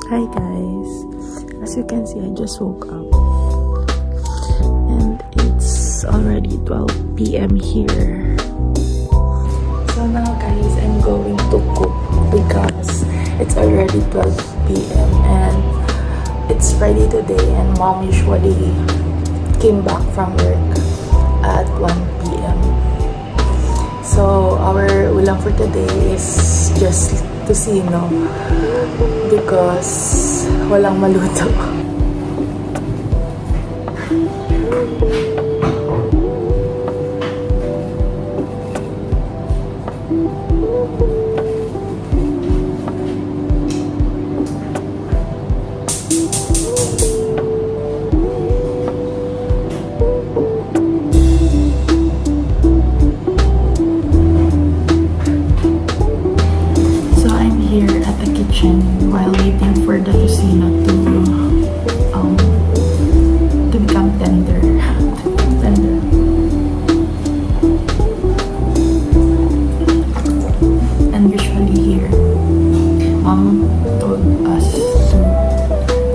Hi guys, as you can see I just woke up and it's already 12 p.m. here. So now guys, I'm going to cook because it's already 12 p.m. and it's Friday today and mom usually came back from work at 1 p.m. So our ulam for today is just tocino because walang maluto. While waiting for the tocino to become tender. And usually here, mom told us to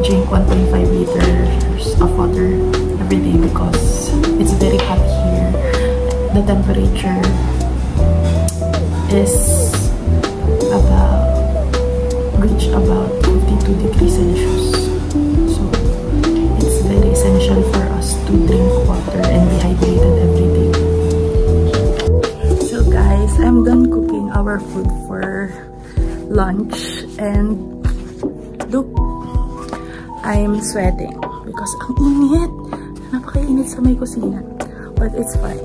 drink 1.5 liters of water every day because it's very hot here. The temperature is reach about 52 degrees Celsius. So it's very essential for us to drink water and be hydrated every day. So guys, I'm done cooking our food for lunch and look, I'm sweating because ang init. Napaka-init sa may kusina. But it's fine.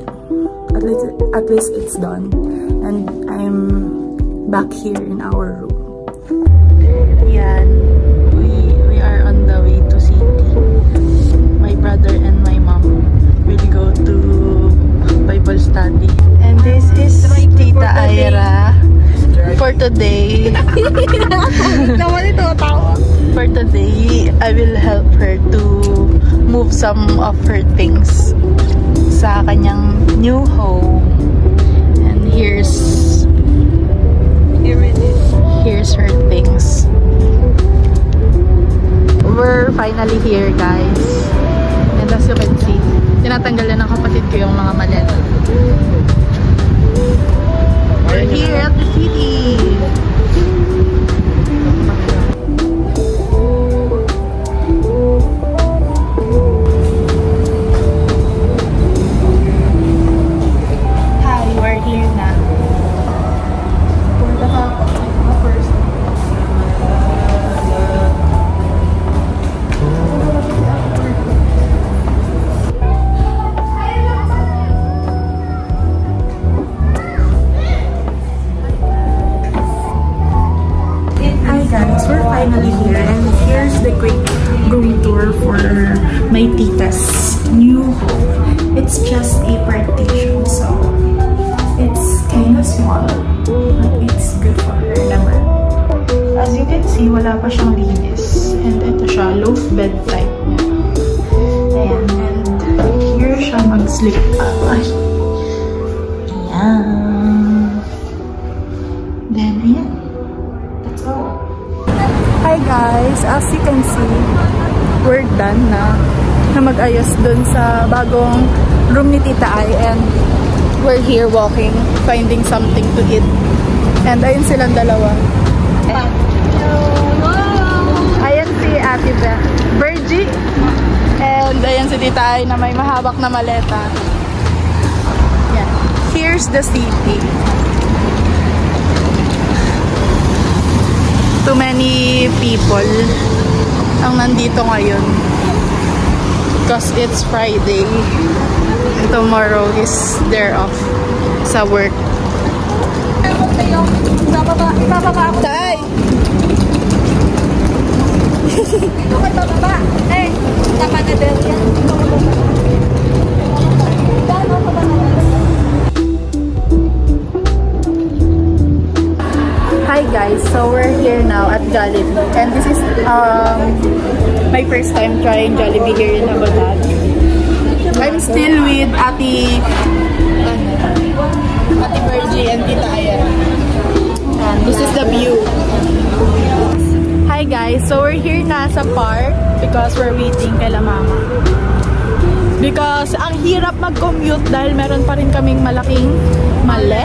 At least it's done. And I'm back here in our room. Yan, we are on the way to city. My brother and my mom will go to Bible study. And this is Tita Ira for today. For today, I will help her to move some of her things sa kanyang new home. And here's her things. We're finally here guys, and as you can see, tinatanggal na ng kapatid ko yung mga maleta. We're here at the city. Hi, we're here na. Finally here, and here's the quick room tour for my tita's new home. It's just a partition, so it's kind of small, but it's good for her naman. As you can see, wala pa siyang linis, and ito siya, loaf bed type niya. Ayan, and here siya mag-sleep. Ayan. Then, ayan. That's all. Hi guys, as you can see, we're done na mag-ayos dun sa bagong room ni Tita Ai, and we're here walking, finding something to eat. And ayun silang dalawa. Ayan si Ate Virgie, and ayan si Tita Ai na may mahabak na maleta. Yeah. Here's the city. Too many people ang nandito ngayon because it's Friday. Tomorrow is their off sa work. Tay! Okay, bababa. Eh, tama na din yan. Hi guys, so we're here now at Jollibee, and this is my first time trying Jollibee here in Abu Dhabi. I'm still with Ate Virgie and Tita Aya. And this is the view. Hi guys, so we're here na sa park because we're waiting kay mama. Because ang hirap mag-commute dahil meron pa rin kaming malaking mali.